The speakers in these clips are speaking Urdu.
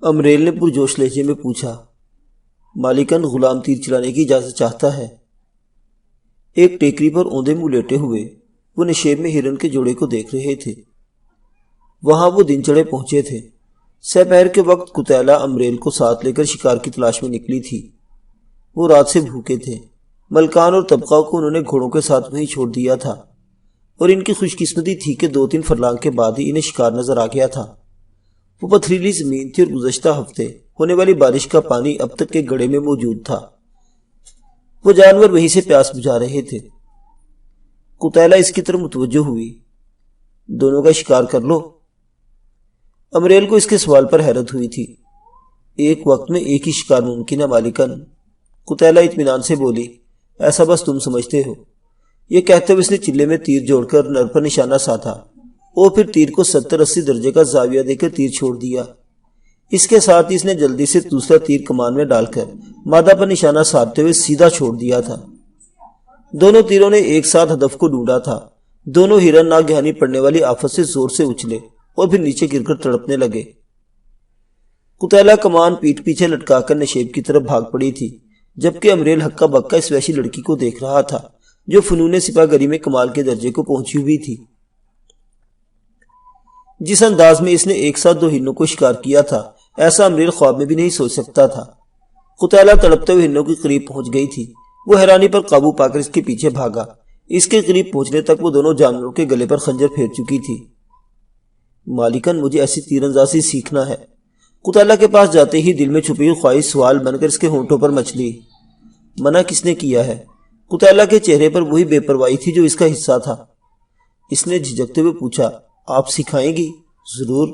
امریل نے پرجوش لہجے میں پوچھا۔ مالکن غلام تیر چلانے کی اجازت چاہتا ہے۔ ایک ٹیکری پر اوندے منہ لیٹے ہوئے وہ نشیب میں ہرن کے جوڑے کو دیکھ رہے تھے۔ وہاں وہ دن چڑھے پہنچے تھے۔ سپہر کے وقت قتیلہ امریل کو ساتھ لے کر شکار کی تلاش میں نکلی تھی۔ وہ رات سے بھوکے تھے۔ ملکان اور طبقہ کو انہوں نے گھوڑوں کے ساتھ وہیں چھوڑ دیا تھا، اور ان کی خوش قسمتی تھی کہ 2-3 فرلانگ کے بعد ہی انہیں شکار نظر آ گیا تھا۔ وہ پتھریلی زمین تھی اور گزشتہ ہفتے ہونے والی بارش کا پانی اب تک کے گڑھے میں موجود تھا۔ وہ جانور وہیں سے پیاس بجھا رہے تھے۔ قتیلہ اس کی طرف متوجہ ہوئی۔ دونوں کا شکار کر لو؟ امریل کو اس کے سوال پر حیرت ہوئی تھی۔ ایک وقت میں ایک ہی شکار ممکن ہے مالکن، قتیلہ اطمینان سے بولی۔ ایسا بس تم سمجھتے ہو۔ یہ کہتے ہوئے اس نے چلے میں تیر جوڑ کر نر پر نشانہ ساتھا اور پھر تیر کو 70-80 درجے کا زاویہ دے کر تیر چھوڑ دیا۔ اس کے ساتھ ہی اس نے جلدی سے دوسرا تیر کمان میں ڈال کر مادہ پر نشانہ ساتھتے ہوئے سیدھا چھوڑ دیا تھا۔ دونوں تیروں نے ایک ساتھ ہدف کو ڈھونڈا تھا۔ دونوں ہرن ناگہانی پڑنے والی آفت سے زور سے اچھلے اور پھر نیچے گر کر تڑپنے لگے۔ قتیلہ کمان پیٹھ پیچھے لٹکا کر نشیب کی طرف بھاگ پڑی تھی، جبکہ امریل ہکا بکا اس وحشی لڑکی کو دیکھ رہا تھا جو فنون سپاہ گری میں کمال کے درجے کو پہنچی ہوئی تھی۔ جس انداز میں اس نے ایک ساتھ 2 ہرنوں کو شکار کیا تھا، ایسا امریل خواب میں بھی نہیں سوچ سکتا تھا۔ قتیلہ تڑپتے ہوئے ہرنوں کے قریب پہنچ گئی تھی۔ وہ حیرانی پر قابو پا کر اس کے پیچھے بھاگا۔ اس کے قریب پہنچنے تک وہ دونوں جانوروں کے گلے پر خنجر پھیر چکی تھی۔ مالکن مجھے ایسی تیر اندازی سیکھنا ہے۔ قتیلہ کے پاس جاتے ہی دل میں چھپی ہوئی خواہش سوال بن کر اس کے ہونٹوں پر مچلی۔ منع کس نے کیا ہے؟ قتیلہ کے چہرے پر وہی بے پرواہی تھی جو اس کا حصہ تھا۔ اس نے جھجکتے ہوئے پوچھا، آپ سکھائیں گی؟ ضرور۔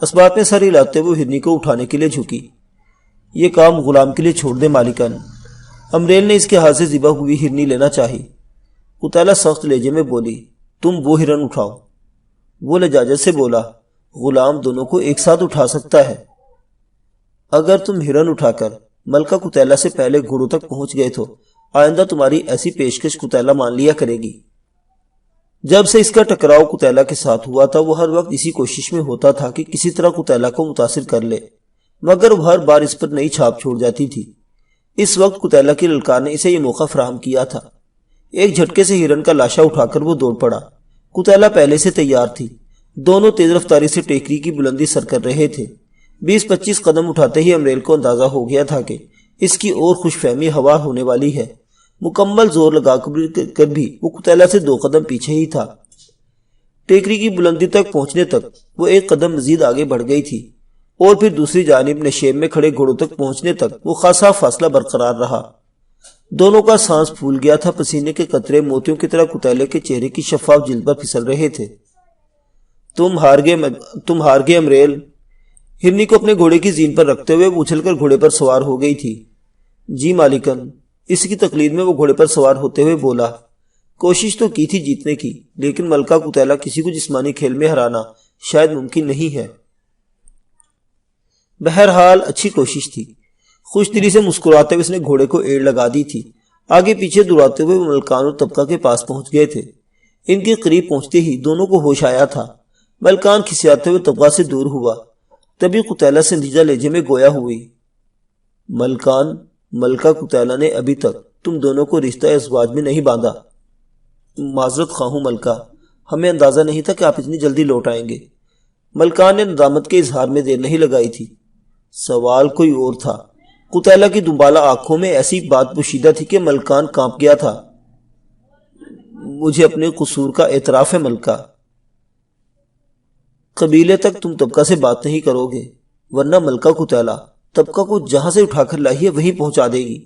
اسبات میں سر ہلاتے ہوئے ہرنی کو اٹھانے کے لیے جھکی۔ یہ کام غلام کے لیے چھوڑ دے مالکن۔ امریل نے اس کے ہاتھ سے ذبح ہوئی ہرنی لینا چاہی۔ قتیلہ سخت لہجے میں بولی، تم وہ ہرن اٹھاؤ۔ وہ لجاجت سے بولا، غلام دونوں کو ایک ساتھ اٹھا سکتا ہے۔ اگر تم ہرن اٹھا کر ملکہ قتیلہ سے پہلے گھوڑوں تک پہنچ گئے تو آئندہ تمہاری ایسی پیشکش قتیلہ مان لیا کرے گی۔ جب سے اس کا ٹکراؤ قتیلہ کے ساتھ ہوا تھا وہ ہر وقت اسی کوشش میں ہوتا تھا کہ کسی طرح قتیلہ کو متاثر کر لے، مگر وہ ہر بار اس پر نئی چھاپ چھوڑ جاتی تھی۔ اس وقت قتیلہ کی للکار نے اسے یہ موقع فراہم کیا تھا۔ ایک جھٹکے سے ہرن کا لاشا اٹھا کر وہ دوڑ پڑا۔ قتیلہ پہلے سے تیار تھی۔ دونوں تیز رفتاری سے ٹیکری کی بلندی سر کر رہے تھے۔ 20-25 قدم اٹھاتے ہی امریل کو اندازہ ہو گیا تھا کہ اس کی اور خوش فہمی ہوا ہونے والی ہے۔ مکمل زور لگا کر بھی وہ قتیلہ سے 2 قدم پیچھے ہی تھا۔ ٹیکری کی بلندی تک پہنچنے تک وہ 1 قدم مزید آگے بڑھ گئی تھی، اور پھر دوسری جانب نشیب میں کھڑے گھوڑوں تک پہنچنے تک وہ خاصا فاصلہ برقرار رہا۔ دونوں کا سانس پھول گیا تھا۔ پسینے کے قطرے موتیوں کی طرح قتیلہ کے چہرے کی شفاف جلد پر پھسل رہے تھے۔ تم ہار گئے امریل۔ ہرنی کو اپنے گھوڑے کی زین پر رکھتے ہوئے وہ اچھل کر گھوڑے پر سوار ہو گئی تھی۔ جی مالکن، اس کی تقلید میں وہ گھوڑے پر سوار ہوتے ہوئے بولا۔ کوشش تو کی تھی جیتنے کی، لیکن ملکہ قتیلہ کسی کو جسمانی کھیل میں ہرانا شاید ممکن نہیں ہے۔ بہرحال اچھی کوشش تھی۔ خوش دلی سے مسکراتے ہوئے اس نے گھوڑے کو ایڑ لگا دی تھی۔ آگے پیچھے دوڑاتے ہوئے وہ ملکان اور طبقہ کے پاس پہنچ گئے تھے۔ ان کے قریب پہنچتے ہی دونوں کو ہوش آیا تھا۔ ملکان کھسیاتے ہوئے طبقہ سے دور ہوا۔ تبھی قتیلہ سنجیدہ لہجے میں گویا ہوئی، ملکان، ملکہ قتیلہ نے ابھی تک تم دونوں کو رشتہ ازواج میں نہیں باندھا۔ معذرت خواہ ہوں ملکہ، ہمیں اندازہ نہیں تھا کہ آپ اتنی جلدی لوٹ آئیں گے۔ ملکان نے ندامت کے اظہار میں دیر نہیں لگائی تھی۔ سوال کوئی اور تھا۔ قتیلہ کی دنبالہ آنکھوں میں ایسی بات پوشیدہ تھی کہ ملکان کانپ گیا تھا۔ مجھے اپنے قصور کا اعتراف ہے ملکہ۔ قبیلے تک تم طبقہ سے بات نہیں کرو گے، ورنہ ملکہ قتیلہ طبقہ کو جہاں سے اٹھا کر لائی ہے وہیں پہنچا دے گی۔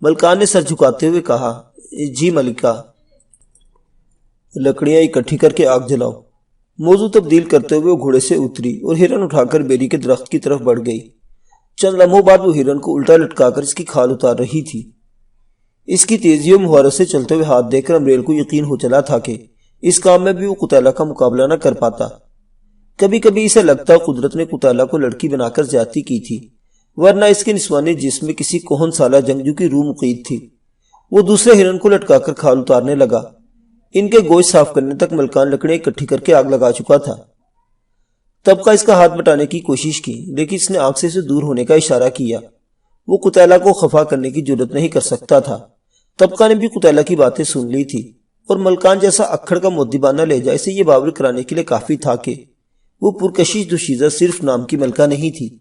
ملکان نے سر جھکاتے ہوئے کہا، جی ملکہ۔ لکڑیاں اکٹھی کر کے آگ جلاؤ۔ موضوع تبدیل کرتے ہوئے وہ گھوڑے سے اتری اور ہرن اٹھا کر بیری کے درخت کی طرف بڑھ گئی۔ چند لمحوں بعد وہ ہرن کو الٹا لٹکا کر اس کی کھال اتار رہی تھی۔ اس کی تیزی و مہارت سے چلتے ہوئے ہاتھ دیکھ کر امریل کو یقین ہو چلا تھا کہ اس کام میں بھی وہ قتیلہ کا مقابلہ نہ کر پاتا۔ کبھی کبھی اسے لگتا قدرت نے قتیلہ کو لڑکی بنا کر زیادتی کی تھی، ورنہ اس کے نسوانی جسم میں کسی کوہن سالہ جنگجو کی روح مقید تھی۔ وہ دوسرے ہرن کو لٹکا کر کھال اتارنے لگا۔ ان کے گوشت صاف کرنے تک ملکان لکڑیاں اکٹھی کر کے آگ لگا چکا تھا۔ طبقہ اس کا ہاتھ بٹانے کی کوشش کی لیکن اس نے آنکھ سے دور ہونے کا اشارہ کیا۔ وہ قتیلہ کو خفا کرنے کی جرت نہیں کر سکتا تھا۔ طبقہ نے بھی قتیلہ کی باتیں سن لی تھی اور ملکان جیسا اکھڑ کا مؤدبانہ لہجہ اسے یہ باور کرانے کے لیے کافی تھا کہ وہ پرکشش دوشیزہ صرف نام کی ملکہ نہیں تھی۔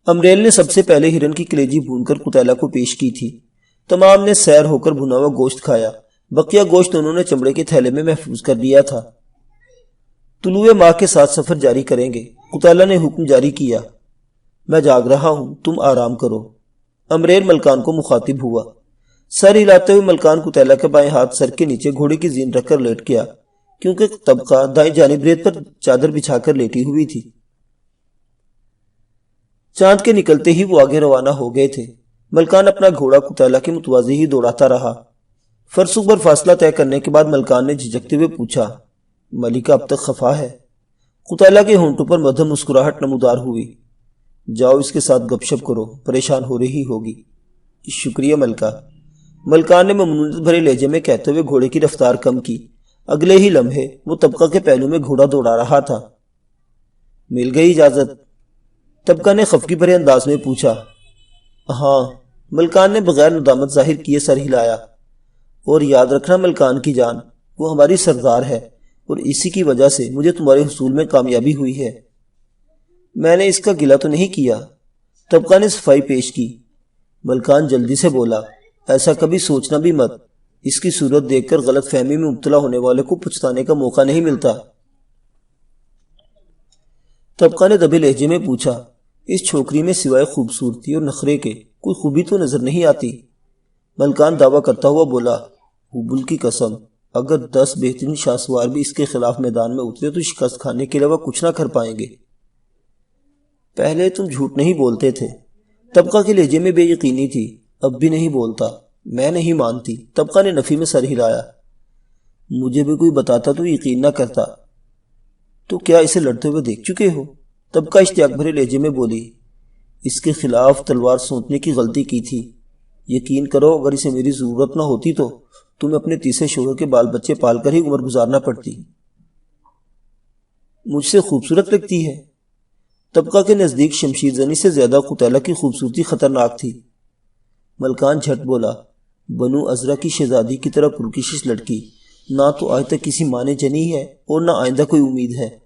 امریل نے سب سے پہلے ہرن کی کلیجی بھون کر قتیلہ کو پیش کی تھی۔ تمام نے سیر ہو کر بھنا ہوا گوشت کھایا۔ بقیہ گوشت انہوں نے چمڑے کے تھیلے میں محفوظ کر دیا تھا۔ طلوع ماہ کے ساتھ سفر جاری کریں گے، قتیلہ نے حکم جاری کیا۔ میں جاگ رہا ہوں، تم آرام کرو۔ امریل ملکان کو مخاطب ہوا۔ سر ہلاتے ہوئے ملکان قتیلہ کے بائیں ہاتھ سر کے نیچے گھوڑے کی زین رکھ کر لیٹ گیا، کیونکہ طبقہ دائیں جانب ریت پر چادر بچھا کر لیٹی ہوئی تھی۔ چاند کے نکلتے ہی وہ آگے روانہ ہو گئے تھے۔ ملکان اپنا گھوڑا قتیلہ کے متوازی ہی دوڑاتا رہا۔ فرسخ بھر فاصلہ طے کرنے کے بعد ملکان نے جھجکتے ہوئے پوچھا، ملکہ اب تک خفا ہے؟ قتیلہ کے ہونٹوں پر مدھم مسکراہٹ نمودار ہوئی۔ جاؤ اس کے ساتھ گپ شپ کرو، پریشان ہو رہی ہوگی۔ شکریہ ملکہ، ملکان نے ممنونیت بھرے لہجے میں کہتے ہوئے گھوڑے کی رفتار کم کی۔ اگلے ہی لمحے وہ طبقہ کے پہلو میں گھوڑا دوڑا رہا تھا۔ مل گئی اجازت؟ طبقہ نے خفگی بھرے انداز میں پوچھا۔ ہاں، ملکان نے بغیر ندامت ظاہر کیے سر ہلایا۔ اور یاد رکھنا ملکان کی جان، وہ ہماری سردار ہے اور اسی کی وجہ سے مجھے تمہارے حصول میں کامیابی ہوئی ہے۔ میں نے اس کا گلہ تو نہیں کیا، طبقہ نے صفائی پیش کی۔ ملکان جلدی سے بولا، ایسا کبھی سوچنا بھی مت، اس کی صورت دیکھ کر غلط فہمی میں مبتلا ہونے والے کو پچھتانے کا موقع نہیں ملتا۔ طبقہ نے دبے لہجے میں پوچھا، اس چھوکری میں سوائے خوبصورتی اور نخرے کے کوئی خوبی تو نظر نہیں آتی؟ ملکان دعویٰ کرتا ہوا بولا، حبل کی قسم، اگر 10 بہترین شاہسوار بھی اس کے خلاف میدان میں اترے تو شکست کھانے کے علاوہ کچھ نہ کر پائیں گے۔ پہلے تم جھوٹ نہیں بولتے تھے، طبقہ کے لہجے میں بے یقینی تھی۔ اب بھی نہیں بولتا، میں نہیں مانتی، طبقہ نے نفی میں سر ہلایا۔ مجھے بھی کوئی بتاتا تو یقین نہ کرتا۔ تو کیا اسے لڑتے ہوئے دیکھ چکے ہو؟ طبقہ اشتیاق بھرے لہجے میں بولی۔ اس کے خلاف تلوار سونتنے کی غلطی کی تھی، یقین کرو اگر اسے میری ضرورت نہ ہوتی تو تمہیں اپنے تیسرے شوہر کے بال بچے پال کر ہی عمر گزارنا پڑتی۔ مجھ سے خوبصورت لگتی ہے؟ طبقہ کے نزدیک شمشیر زنی سے زیادہ قتیلہ کی خوبصورتی خطرناک تھی۔ ملکان جھٹ بولا، بنو عذرا کی شہزادی کی طرح پرکشش لڑکی نہ تو آج تک کسی ماں نے جنی ہے اور نہ آئندہ کوئی امید ہے۔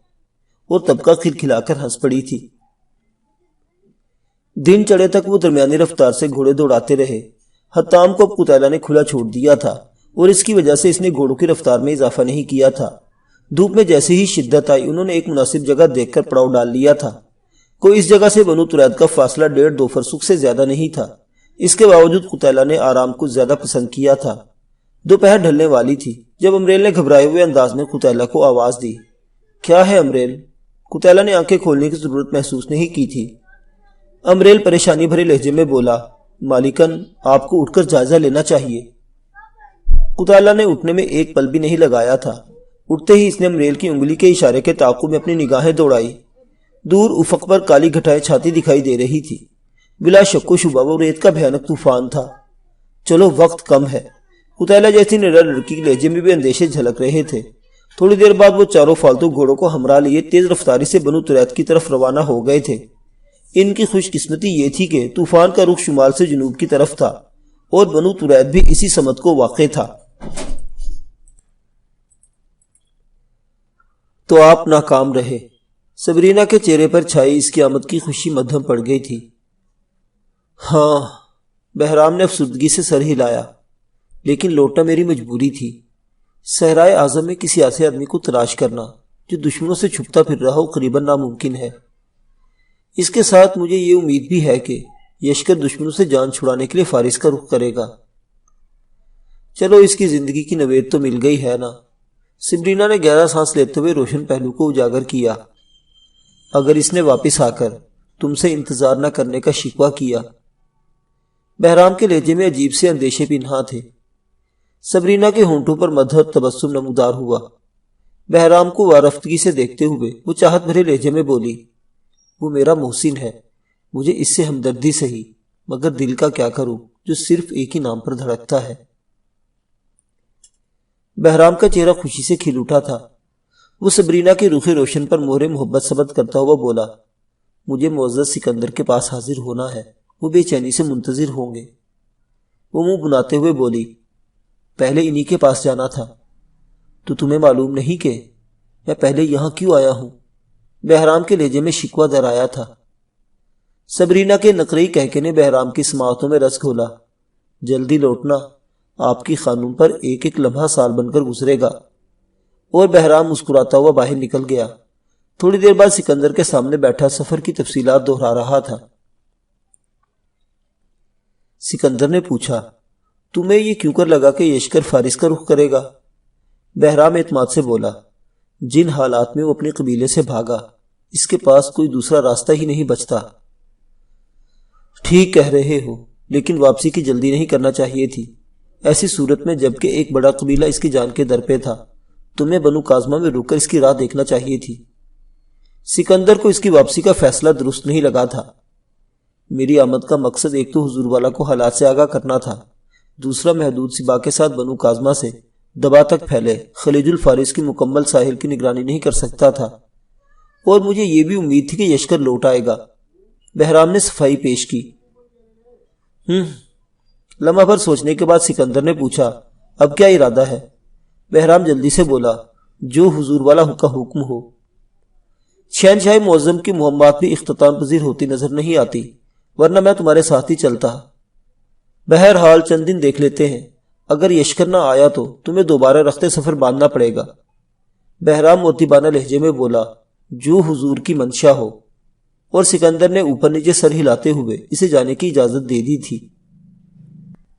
اور طبقہ کھلکھلا کر ہنس پڑی تھی۔ دن چڑھے تک وہ درمیانی رفتار سے گھوڑے دوڑاتے رہے۔ حتام کو اب قتیلہ نے کھلا چھوڑ دیا تھا اور اس کی وجہ سے اس نے گھوڑوں کی رفتار میں اضافہ نہیں کیا تھا۔ دھوپ میں جیسے ہی شدت آئی انہوں نے ایک مناسب جگہ دیکھ کر پڑاؤ ڈال لیا تھا۔ کوئی اس جگہ سے بنو ترید کا فاصلہ 1.5-2 فرسخ سے زیادہ نہیں تھا۔ اس کے باوجود قتیلہ نے آرام کو زیادہ پسند کیا تھا۔ دوپہر ڈھلنے والی تھی جب امریل نے گھبرائے ہوئے انداز میں قتیلہ کو آواز دی۔ کیا ہے امریل؟ قتیلہ نے آنکھیں کھولنے کی ضرورت محسوس نہیں کی تھی۔ امریل پریشانی بھرے لہجے میں بولا، مالکن آپ کو اٹھ کر جائزہ لینا چاہیے۔ قتیلہ نے اٹھنے میں ایک پل بھی نہیں لگایا تھا۔ اٹھتے ہی اس نے امریل کی انگلی کے اشارے کے تعاقب میں اپنی نگاہیں دوڑائی۔ دور افق پر کالی گھٹائیں چھاتی دکھائی دے رہی تھی۔ بلا شک و شبہ وہ ریت کا بھیانک طوفان تھا۔ چلو وقت کم ہے۔ قتیلہ جیسی نڈر لڑکی کے لہجے میں بھی اندیشے جھلک رہے تھے۔ تھوڑی دیر بعد وہ چاروں فالتو گھوڑوں کو ہمراہ لیے تیز رفتاری سے بنو ترید کی طرف روانہ ہو گئے تھے۔ ان کی خوش قسمتی یہ تھی کہ طوفان کا رخ شمال سے جنوب کی طرف تھا اور بنو ترید بھی اسی سمت کو واقع تھا۔ تو آپ ناکام رہے۔ سبرینا کے چہرے پر چھائی اس کی آمد کی خوشی مدھم پڑ گئی تھی۔ ہاں، بہرام نے افسردگی سے سر ہلایا، لیکن لوٹنا میری مجبوری تھی۔ صحرائے اعظم میں کسی ایسے آدمی کو تلاش کرنا جو دشمنوں سے چھپتا پھر رہا ہو قریباً ناممکن ہے۔ اس کے ساتھ مجھے یہ امید بھی ہے کہ یشکر دشمنوں سے جان چھڑانے کے لیے فارس کا رخ کرے گا۔ چلو اس کی زندگی کی نوید تو مل گئی ہے نا۔ سبرینا نے گہرا سانس لیتے ہوئے روشن پہلو کو اجاگر کیا۔ اگر اس نے واپس آ کر تم سے انتظار نہ کرنے کا شکوہ کیا۔ بہرام کے لہجے میں عجیب سے اندیشے پنہاں تھے۔ سبرینا کے ہونٹوں پر مدھت تبسم نمودار ہوا۔ بہرام کو وارفتگی سے دیکھتے ہوئے وہ چاہت بھرے لہجے میں بولی، وہ میرا محسن ہے، مجھے اس سے ہمدردی سہی، مگر دل کا کیا کروں جو صرف ایک ہی نام پر دھڑکتا ہے۔ بہرام کا چہرہ خوشی سے کھل اٹھا تھا۔ وہ سبرینا کے رخ روشن پر مہر محبت ثبت کرتا ہوا بولا، مجھے معزز سکندر کے پاس حاضر ہونا ہے، وہ بے چینی سے منتظر ہوں گے۔ وہ منہ بناتے ہوئے بولی، پہلے انہی کے پاس جانا تھا۔ تو تمہیں معلوم نہیں کہ میں پہلے یہاں کیوں آیا ہوں؟ بہرام کے لہجے میں شکوہ در آیا تھا۔ سبرینا کے نقرئی کہکے نے بہرام کی سماعتوں میں رس گھولا، جلدی لوٹنا، آپ کی خانم پر ایک ایک لمحہ سال بن کر گزرے گا۔ اور بہرام مسکراتا ہوا باہر نکل گیا۔ تھوڑی دیر بعد سکندر کے سامنے بیٹھا سفر کی تفصیلات دہرا رہا تھا۔ سکندر نے پوچھا، تمہیں یہ کیوں کر لگا کہ یشکر فارس کا رخ کرے گا؟ بہرام اعتماد سے بولا، جن حالات میں وہ اپنے قبیلے سے بھاگا، اس کے پاس کوئی دوسرا راستہ ہی نہیں بچتا۔ ٹھیک کہہ رہے ہو، لیکن واپسی کی جلدی نہیں کرنا چاہیے تھی۔ ایسی صورت میں جبکہ ایک بڑا قبیلہ اس کی جان کے در پہ تھا، تمہیں بنو کاظمہ میں رک کر اس کی راہ دیکھنا چاہیے تھی۔ سکندر کو اس کی واپسی کا فیصلہ درست نہیں لگا تھا۔ میری آمد کا مقصد ایک تو حضور والا کو حالات سے آگاہ کرنا تھا، دوسرا محدود سبا کے ساتھ بنو کاظمہ سے دبا تک پھیلے خلیج الفارس کی مکمل ساحل کی نگرانی نہیں کر سکتا تھا، اور مجھے یہ بھی امید تھی کہ یشکر لوٹ آئے گا۔ بہرام نے صفائی پیش کی۔ لمحہ بھر سوچنے کے بعد سکندر نے پوچھا، اب کیا ارادہ ہے؟ بہرام جلدی سے بولا، جو حضور والا کا حکم ہو۔ شہنشاہ معظم کی مہمات بھی اختتام پذیر ہوتی نظر نہیں آتی، ورنہ میں تمہارے ساتھ ہی چلتا۔ بہرحال چند دن دیکھ لیتے ہیں، اگر یشکر نہ آیا تو تمہیں دوبارہ رخت سفر باندھنا پڑے گا۔ بہرام مؤدبانہ لہجے میں بولا، جو حضور کی منشا ہو، اور سکندر نے اوپر نیچے سر ہلاتے ہوئے اسے جانے کی اجازت دے دی تھی۔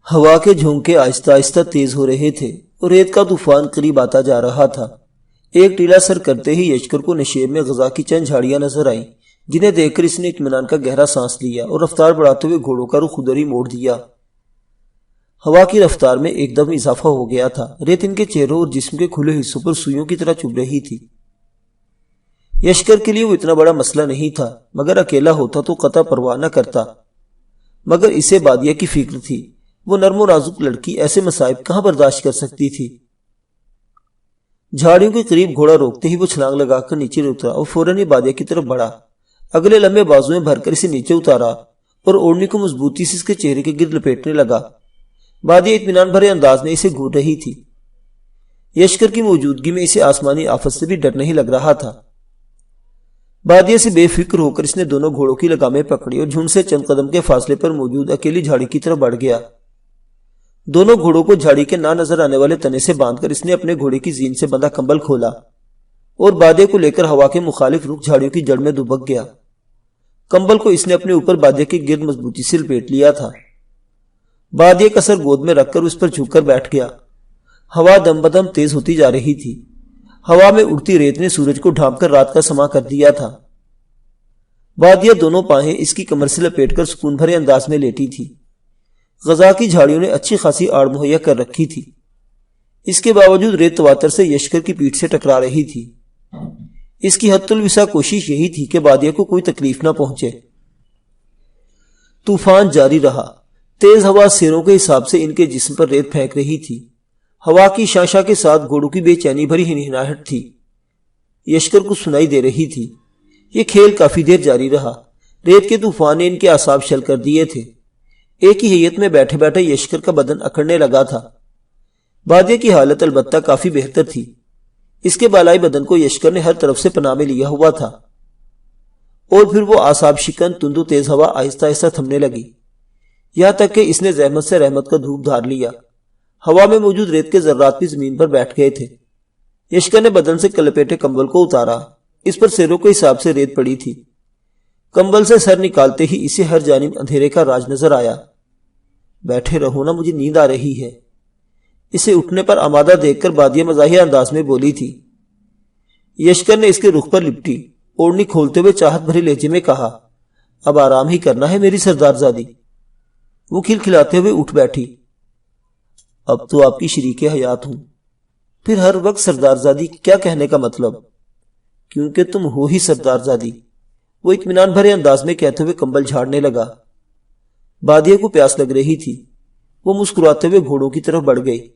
ہوا کے جھونکے آہستہ آہستہ تیز ہو رہے تھے اور ریت کا طوفان قریب آتا جا رہا تھا۔ ایک ٹیلا سر کرتے ہی یشکر کو نشیب میں غذا کی چند جھاڑیاں نظر آئیں، جنہیں دیکھ کر اس نے اطمینان کا گہرا سانس لیا اور رفتار بڑھاتے ہوئے گھوڑوں کا رخ ادھر ہی موڑ دیا۔ ہوا کی رفتار میں ایک دم اضافہ ہو گیا تھا، ریت ان کے چہروں اور جسم کے کھلے حصوں پر سوئیوں کی طرح چبھ رہی تھی۔ یشکر کے لیے وہ اتنا بڑا مسئلہ نہیں تھا، مگر اکیلا ہوتا تو قطع پرواہ نہ کرتا، مگر اسے بادیہ کی فکر تھی۔ وہ نرم و نازک لڑکی ایسے مصائب کہاں برداشت کر سکتی تھی؟ جھاڑیوں کے قریب گھوڑا روکتے ہی وہ چھلانگ لگا کر نیچے اترا اور فوراً بادیہ کی طرف بڑھا۔ اگلے لمحے بازویں بھر کر اسے نیچے اتارا اور اوڑھنی کو مضبوطی سے اس کے چہرے کے گرد لپیٹنے لگا۔ بادیہ اطمینان بھرے انداز میں اسے گھور رہی تھی۔ یشکر کی موجودگی میں اسے آسمانی آفت سے بھی ڈر نہیں لگ رہا تھا۔ بادیہ سے بے فکر ہو کر اس نے دونوں گھوڑوں کی لگامیں پکڑی اور جھنڈ سے چند قدم کے فاصلے پر موجود اکیلی جھاڑی کی طرف بڑھ گیا۔ دونوں گھوڑوں کو جھاڑی کے نہ نظر آنے والے تنے سے باندھ کر اس نے اپنے گھوڑے کی زین سے بندھا کمبل کھولا اور بادیہ کو لے کر ہوا کے مخالف رخ جھاڑیوں کی جڑ میں دبک گیا۔ کمبل کو اس نے اپنے اوپر بادیہ کے گرد مضبوطی سے لپیٹ لیا تھا۔ بادیہ کا سر گود میں رکھ کر اس پر جھک کر بیٹھ گیا۔ ہوا دم بدم تیز ہوتی جا رہی تھی۔ ہوا میں اڑتی ریت نے سورج کو ڈھانپ کر رات کا سما کر دیا تھا۔ بادیہ دونوں پاہیں اس کی کمر سے لپیٹ کر سکون بھرے انداز میں لیٹی تھی۔ غذا کی جھاڑیوں نے اچھی خاصی آڑ مہیا کر رکھی تھی، اس کے باوجود ریت تواتر سے یشکر کی پیٹھ سے ٹکرا رہی تھی۔ اس کی حد الوسع کوشش یہی تھی کہ بادیہ کو کوئی تکلیف نہ پہنچے۔ طوفان جاری رہا۔ تیز ہوا سیروں کے حساب سے ان کے جسم پر ریت پھینک رہی تھی۔ ہوا کی شانشا کے ساتھ گھوڑوں کی بے چینی بھری ہنہناہٹ تھی، یشکر کو سنائی دے رہی تھی۔ یہ کھیل کافی دیر جاری رہا۔ ریت کے طوفان نے ان کے اعصاب شل کر دیے تھے۔ ایک ہی ہیئت میں بیٹھے بیٹھے یشکر کا بدن اکڑنے لگا تھا۔ بادیہ کی حالت البتہ کافی بہتر تھی۔ اس کے بالائی بدن کو یشکر نے ہر طرف سے پناہ میں لیا ہوا تھا، اور پھر وہ اعصاب شکن تند و تیز ہوا آہستہ آہستہ تھمنے لگی، یہاں تک کہ اس نے زحمت سے رحمت کا دھوپ دھار لیا۔ ہوا میں موجود ریت کے ذرات بھی زمین پر بیٹھ گئے تھے۔ یشکر نے بدن سے لپیٹے کمبل کو اتارا، اس پر سیروں کے حساب سے ریت پڑی تھی۔ کمبل سے سر نکالتے ہی اسے ہر جانب اندھیرے کا راج نظر آیا۔ بیٹھے رہو نا، مجھے نیند آ رہی ہے، اسے اٹھنے پر آمادہ دیکھ کر بادیہ مزاحیہ انداز میں بولی تھی۔ یشکر نے اس کے رخ پر لپٹی اوڑھنی کھولتے ہوئے چاہت بھرے لہجے میں کہا، اب آرام ہی کرنا ہے میری سردار زادی۔ وہ کھلکھلاتے ہوئے اٹھ بیٹھی۔ اب تو آپ کی شریک حیات ہوں، پھر ہر وقت سردار زادی کیا کہنے کا مطلب؟ کیونکہ تم ہو ہی سردار زادی، وہ اطمینان بھرے انداز میں کہتے ہوئے کمبل جھاڑنے لگا۔ بادیہ کو پیاس لگ رہی تھی، وہ مسکراتے ہوئے گھوڑوں کی طرف بڑھ گئی۔